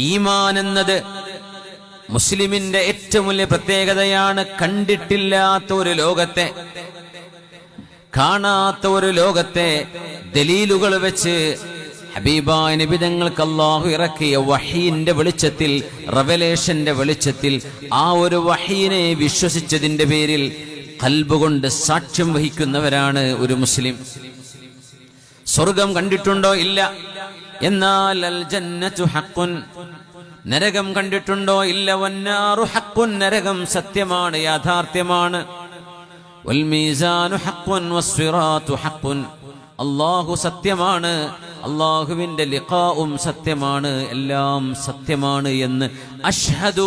ഈമാൻ എന്നത് മുസ്ലിമിന്റെ ഏറ്റവും വലിയ പ്രത്യേകതയാണ്. കണ്ടിട്ടില്ലാത്ത ഒരു ലോകത്തെ, കാണാത്ത ഒരു ലോകത്തെ ദലീലുകൾ വെച്ച് ഹബീബായ നബി തങ്ങൾക്ക് അല്ലാഹു ഇറക്കിയ വഹീന്റെ വെളിച്ചത്തിൽ, റെവലേഷന്റെ വെളിച്ചത്തിൽ ആ ഒരു വഹീനെ വിശ്വസിച്ചതിന്റെ പേരിൽ ഖൽബ് കൊണ്ട് സാക്ഷ്യം വഹിക്കുന്നവരാണ് ഒരു മുസ്ലിം. സ്വർഗം കണ്ടിട്ടുണ്ടോ? ഇല്ല. എന്നാൽ അൽ ജന്നത്തു ഹഖ്ഖുൻ, നരകം കണ്ടിട്ടുണ്ടോ? ഇല്ല. വന്നാറു ഹഖ്ഖുൻ, നരകം സത്യമാണ്, യാഥാർത്ഥ്യമാണ്. വൽ മീസാനു ഹഖ്ഖുൻ വസ്സിറാത്തു ഹഖ്ഖുൻ, അല്ലാഹു സത്യമാണ്, അല്ലാഹുവിന്റെ ലിഖാഉം സത്യമാണ്, എല്ലാം സത്യമാണ് എന്ന് അഷ്ഹദു,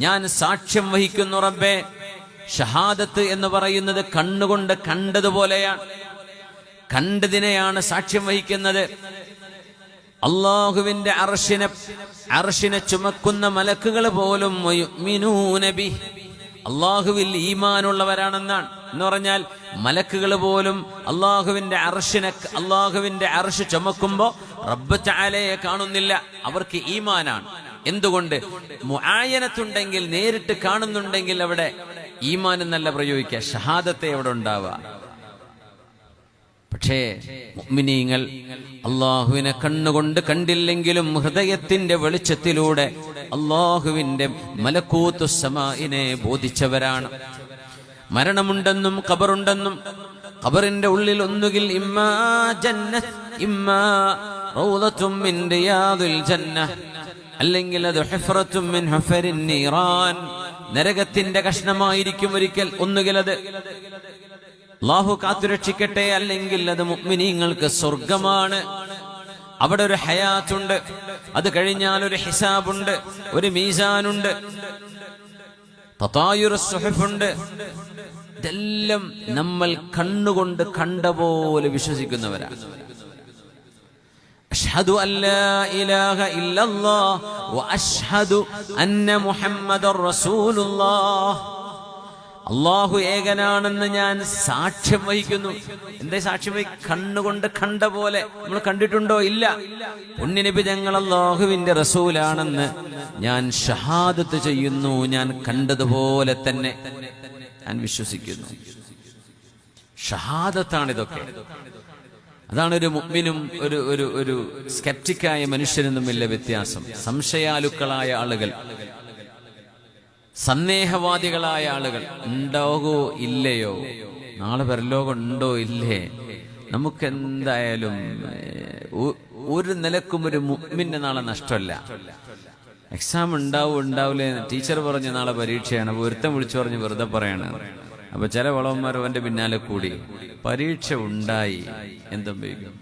ഞാൻ സാക്ഷ്യം വഹിക്കുന്നു റബ്ബേ. ഷഹാദത്ത് എന്ന് പറയുന്നത് കണ്ണുകൊണ്ട് കണ്ടതുപോലെയാണ്, കണ്ടതിനെയാണ് സാക്ഷ്യം വഹിക്കുന്നത്. അല്ലാഹുവിന്റെ അർശിനെ ചുമക്കുന്ന മലക്കുകൾ പോലും യുഅ്മിനൂന ബിഹി, അല്ലാഹുവിൽ ഈമാനുള്ളവരാണെന്നാണ്. എന്ന് പറഞ്ഞാൽ മലക്കുകൾ പോലും അല്ലാഹുവിന്റെ അർശ് ചുമക്കുമ്പോ റബ്ബ് തആലയെ കാണുന്നില്ല, അവർക്ക് ഈമാനാണ്. എന്തുകൊണ്ട്? മുആയനത്തുണ്ടെങ്കിൽ, നേരിട്ട് കാണുന്നുണ്ടെങ്കിൽ അവിടെ ഈമാൻ എന്നല്ല പ്രയോഗിക്കുക, ഷഹാദത്തെ അവിടെ ഉണ്ടാവുക. പക്ഷേ മുഅ്മിനീങ്ങൾ അല്ലാഹുവിനെ കണ്ണുകൊണ്ട് കണ്ടില്ലെങ്കിലും ഹൃദയത്തിന്റെ വെളിച്ചത്തിലൂടെ അല്ലാഹുവിന്റെ മലക്കൂത്തുസ് സമാഇനെ ബോധിച്ചവരാണ്. മരണമുണ്ടെന്നും ഖബറുണ്ടെന്നും, ഖബറിന്റെ ഉള്ളിൽ ഒന്നുകിൽ ഇമ്മാ ജന്നത്ത് ഇമ്മാ റൗളത്തും മിൻ റിയാദിൽ ജന്നഹ്, അല്ലെങ്കിൽ അത് ഹുഫ്റത്തും മിൻ ഹുഫരിൻ നീറാൻ, നരകത്തിന്റെ കഷ്ണമായിരിക്കും ഒരിക്കൽ, ഒന്നുകിൽ അത് അല്ലാഹു കാത്തുരക്ഷിക്കട്ടെ, അല്ലെങ്കിൽ അത് മുഅ്മിനീങ്ങൾക്ക് സ്വർഗമാണ്. അവിടെ ഒരു ഹയാത്തുണ്ട്, അത് കഴിഞ്ഞാൽ ഒരു ഹിസാബുണ്ട്, ഒരു മീസാനുണ്ട്, തതായുറുസ് സുഹുഫുണ്ട്. ഇതെല്ലാം നമ്മൾ കണ്ണുകൊണ്ട് കണ്ട പോലെ വിശ്വസിക്കുന്നവരാണ്. അഷ്ഹദു അല്ലാ ഇലാഹ ഇല്ലല്ലാഹ് വ അഷ്ഹദു അന്ന മുഹമ്മദർ റസൂലുള്ളാഹ്, അല്ലാഹു ഏകനാണെന്ന് ഞാൻ സാക്ഷ്യം വഹിക്കുന്നു. എന്തേ സാക്ഷ്യം വഹിക്കും? കണ്ണുകൊണ്ട് കണ്ട പോലെ. നമ്മൾ കണ്ടിട്ടുണ്ടോ? ഇല്ല. പുണ്യനബി തങ്ങൾ അല്ലാഹുവിന്റെ റസൂലാണെന്ന് ഞാൻ ഷഹാദത്ത് ചെയ്യുന്നു, ഞാൻ കണ്ടതുപോലെ തന്നെ ഞാൻ വിശ്വസിക്കുന്നു. ഷഹാദത്താണ് ഇതൊക്കെ. അതാണ് ഒരു മുഅ്മിനും ഒരു സ്കെപ്റ്റിക്കായ മനുഷ്യനും തമ്മിലുള്ള വ്യത്യാസം. സംശയാലുക്കളായ ആളുകൾ, സന്ദേഹവാദികളായ ആളുകൾ, ഉണ്ടാകോ ഇല്ലയോ, നാളെ പരലോകം ഉണ്ടോ ഇല്ലേ, നമുക്കെന്തായാലും ഒരു നിലക്കും ഒരു മുഅ്മിന് നാളെ നഷ്ടമല്ല. എക്സാം ഉണ്ടാവില്ലേ, ടീച്ചർ പറഞ്ഞ് നാളെ പരീക്ഷയാണ്, അപ്പൊ ഒരുത്തം വിളിച്ചു പറഞ്ഞ് വെറുതെ പറയാണ്. അപ്പൊ ചില വളവന്മാർ അവന്റെ പിന്നാലെ കൂടി പരീക്ഷ ഉണ്ടായി എന്തുപയോഗിക്കും?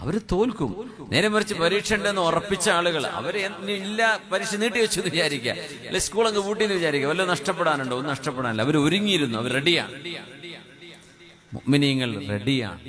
അവര് തോൽക്കും. നേരെ മറിച്ച് പരീക്ഷ ഉണ്ടെന്ന് ഉറപ്പിച്ച ആളുകൾ അവര് ഇല്ല, പരീക്ഷ നീട്ടി വെച്ചു എന്ന് വിചാരിക്കുക, അല്ലെ സ്കൂൾ അങ്ങ് പൂട്ടിന്ന് വിചാരിക്കുക, വല്ലതും നഷ്ടപ്പെടാനുണ്ടോ? ഒന്നും നഷ്ടപ്പെടാനില്ല. അവർ ഒരുങ്ങിയിരുന്നു, അവർ റെഡിയാണ്. മുഅ്മിനീങ്ങൾ റെഡിയാണ്.